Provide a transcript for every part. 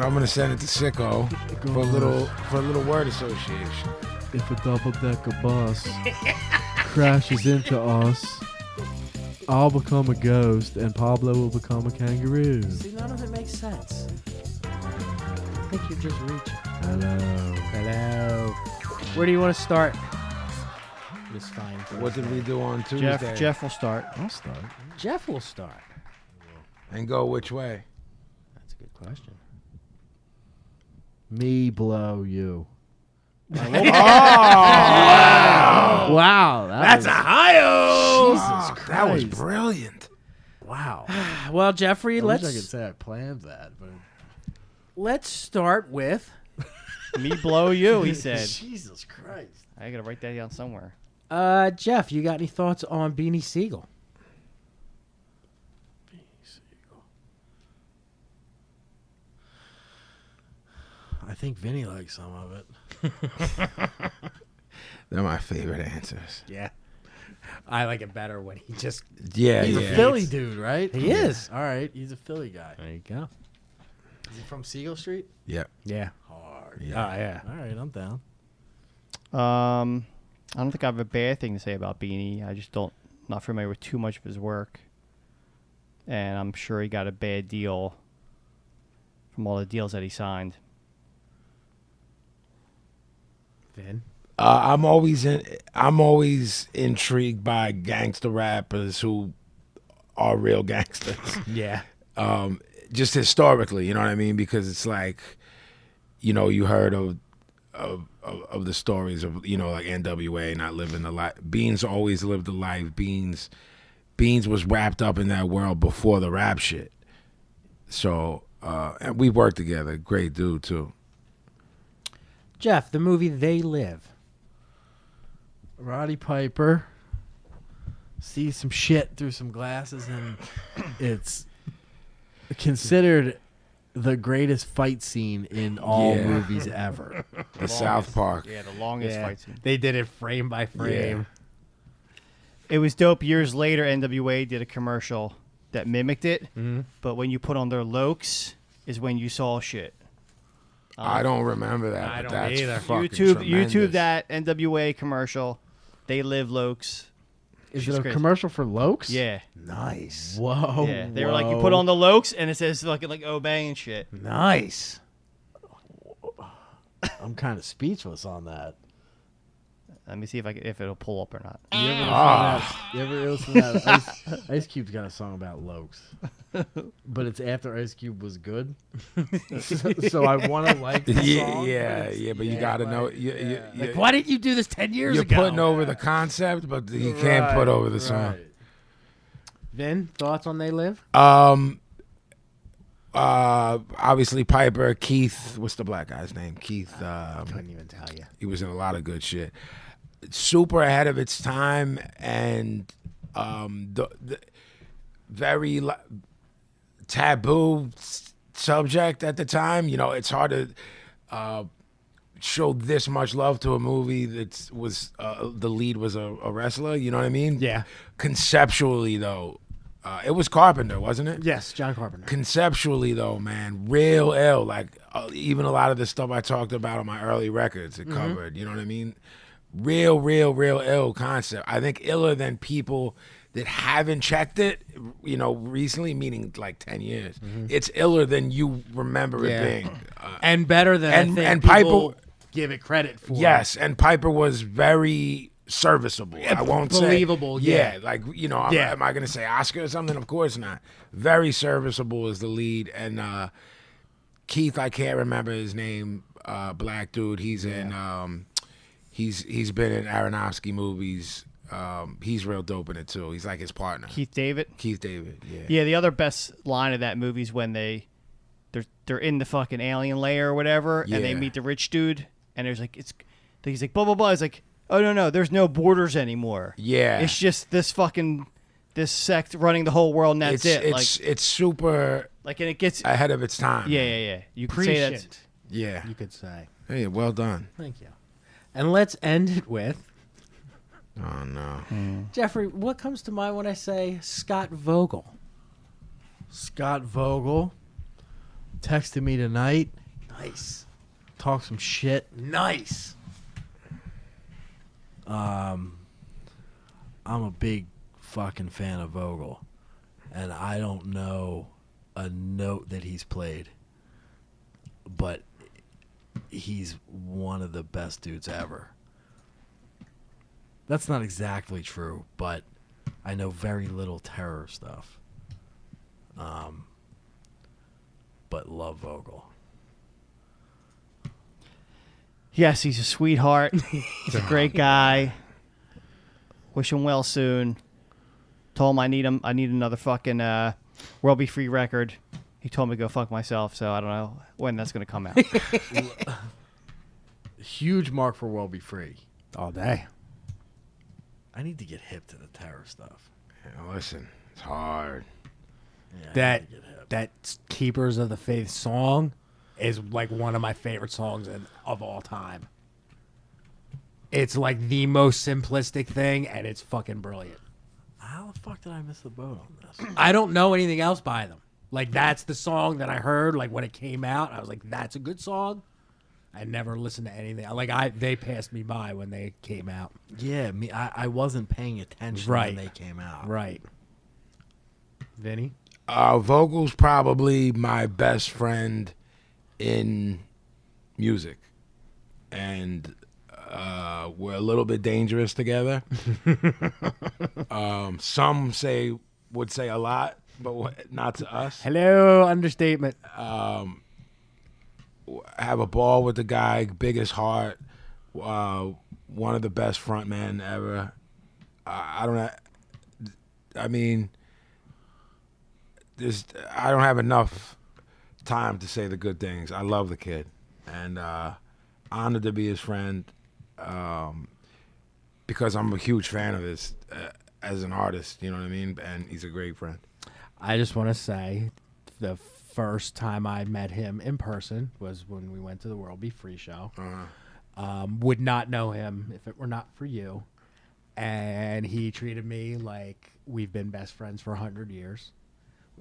So I'm gonna send it to Sicko for a little word association. If a double-decker bus crashes into us, I'll become a ghost and Pablo will become a kangaroo. See, none of it makes sense. I think you're just reaching. Hello. Where do you want to start? This fine. What did we do on Tuesday? Jeff will start. I'll start. Jeff will start. And go which way? That's a good question. Me blow you. Wow. That's a high-o! Jesus Christ. That was brilliant. Wow. Well, Jeffrey, I wish I could say I planned that, but let's start with. Me blow you, he said. Jesus Christ. I gotta write that down somewhere. Jeff, you got any thoughts on Beanie Siegel? I think Vinnie likes some of it. They're my favorite answers. Yeah. I like it better when he just. Yeah, He's a Philly dude, right? He is. All right, he's a Philly guy. There you go. Is he from Siegel Street? Yep. Yeah. Hard. Yeah. Oh, yeah. All right, I'm down. I don't think I have a bad thing to say about Beanie. I just not familiar with too much of his work, and I'm sure he got a bad deal from all the deals that he signed. Vin? I'm always intrigued by gangster rappers who are real gangsters. Yeah. Just historically, you know what I mean? Because it's like, you know, you heard of the stories of, you know, like NWA not living the life. Beans always lived the life. Beans was wrapped up in that world before the rap shit. So, and we worked together. Great dude too. Jeff, the movie They Live. Roddy Piper sees some shit through some glasses, and it's considered the greatest fight scene in all movies ever. The South Park. Yeah, the longest fight scene. They did it frame by frame. It was dope. Years later, NWA did a commercial that mimicked it, but when you put on their lokes is when you saw shit. I don't remember that. I but don't that's either. fucking YouTube tremendous. that NWA commercial. They Live Lokes. Is She's it a crazy. commercial for Lokes? Yeah. Nice. Whoa. Yeah. They were like, you put on the Lokes, and it says like Obey and shit. Nice. I'm kind of speechless on that. Let me see if it'll pull up or not. You ever listen to that? Ice Cube's got a song about Lokes, but it's after Ice Cube was good. so I want to like the song. Yeah, but you gotta know. Like, why didn't you do this 10 years You're ago? putting over the concept, but you can't put over the song. Right. Vin, thoughts on They Live? Obviously Piper, Keith. What's the black guy's name? Keith. Couldn't even tell you. He was in a lot of good shit. Super ahead of its time, and the very taboo subject at the time. You know, it's hard to show this much love to a movie that was the lead was a wrestler. You know what I mean? Yeah. Conceptually, though, it was Carpenter, wasn't it? Yes, John Carpenter. Conceptually, though, man, real ill. Like even a lot of the stuff I talked about on my early records, it covered. You know what I mean? Real ill concept. I think iller than people that haven't checked it, you know, recently, meaning like 10 years. It's iller than you remember it being. And better than I think and people Piper, give it credit for. yes, and Piper was very serviceable. I won't believable, say. yeah. Like, you know, am I going to say Oscar or something? Of course not. Very serviceable as the lead. And Keith, I can't remember his name, black dude. He's in... He's been in Aronofsky movies. He's real dope in it too. He's like his partner. Keith David. Yeah. Yeah, the other best line of that movie is when they're in the fucking alien layer or whatever, and they Yeah. meet the rich dude, and there's like he's like blah blah blah. He's like, oh no, there's no borders anymore. Yeah. It's just this sect running the whole world, and that's it. It's super Like, and it gets ahead of its time. yeah. You could say that. Prescient, Yeah. you could say. Hey, well done. Thank you. And let's end it with, Oh no. Jeffrey, what comes to mind when I say Scott Vogel? Scott Vogel texted me tonight. Nice. Talk some shit. Nice. I'm a big fucking fan of Vogel, and I don't know a note that he's played, but he's one of the best dudes ever. That's not exactly true, but I know very little Terror stuff. But love Vogel. Yes, he's a sweetheart. He's a great guy. Wish him well soon. Told him I need another fucking World Be Free record. He told me to go fuck myself, so I don't know when that's gonna come out. Huge mark for World Be Free. All day. I need to get hip to the Terror stuff. Yeah, listen, it's hard. Yeah, I That need to get hip. that Keepers of the Faith song is like one of my favorite songs of all time. It's like the most simplistic thing, and it's fucking brilliant. How the fuck did I miss the boat on this? I don't know anything else by them. Like, that's the song that I heard, like, when it came out. I was like, that's a good song. I never listened to anything. Like, they passed me by when they came out. Yeah, I wasn't paying attention Right. when they came out. Right. Vinny? Vogel's probably my best friend in music, and we're a little bit dangerous together. Some would say a lot, but not to us. Hello, understatement. Have a ball with the guy, biggest heart, one of the best frontmen ever. I don't know. I mean, I don't have enough time to say the good things. I love the kid, and honored to be his friend, because I'm a huge fan of his as an artist. You know what I mean? And he's a great friend. I just want to say the first time I met him in person was when we went to the World Be Free show. Would not know him if it were not for you. And he treated me like we've been best friends for 100 years.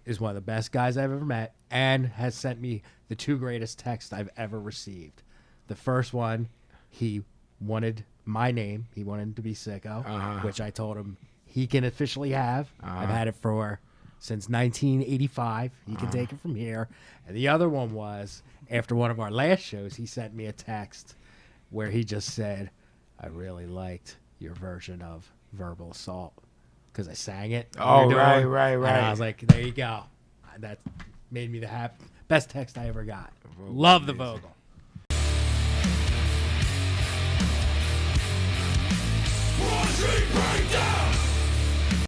Is one of the best guys I've ever met, and has sent me the two greatest texts I've ever received. The first one, he wanted my name. He wanted to be Sicko, which I told him he can officially have. I've had it since 1985. He can take it from here. And the other one was, after one of our last shows, he sent me a text where he just said, I really liked your version of Verbal Assault, because I sang it. Oh, right. And I was like, there you go. That made me the best text I ever got. Love the Vogel. One, two,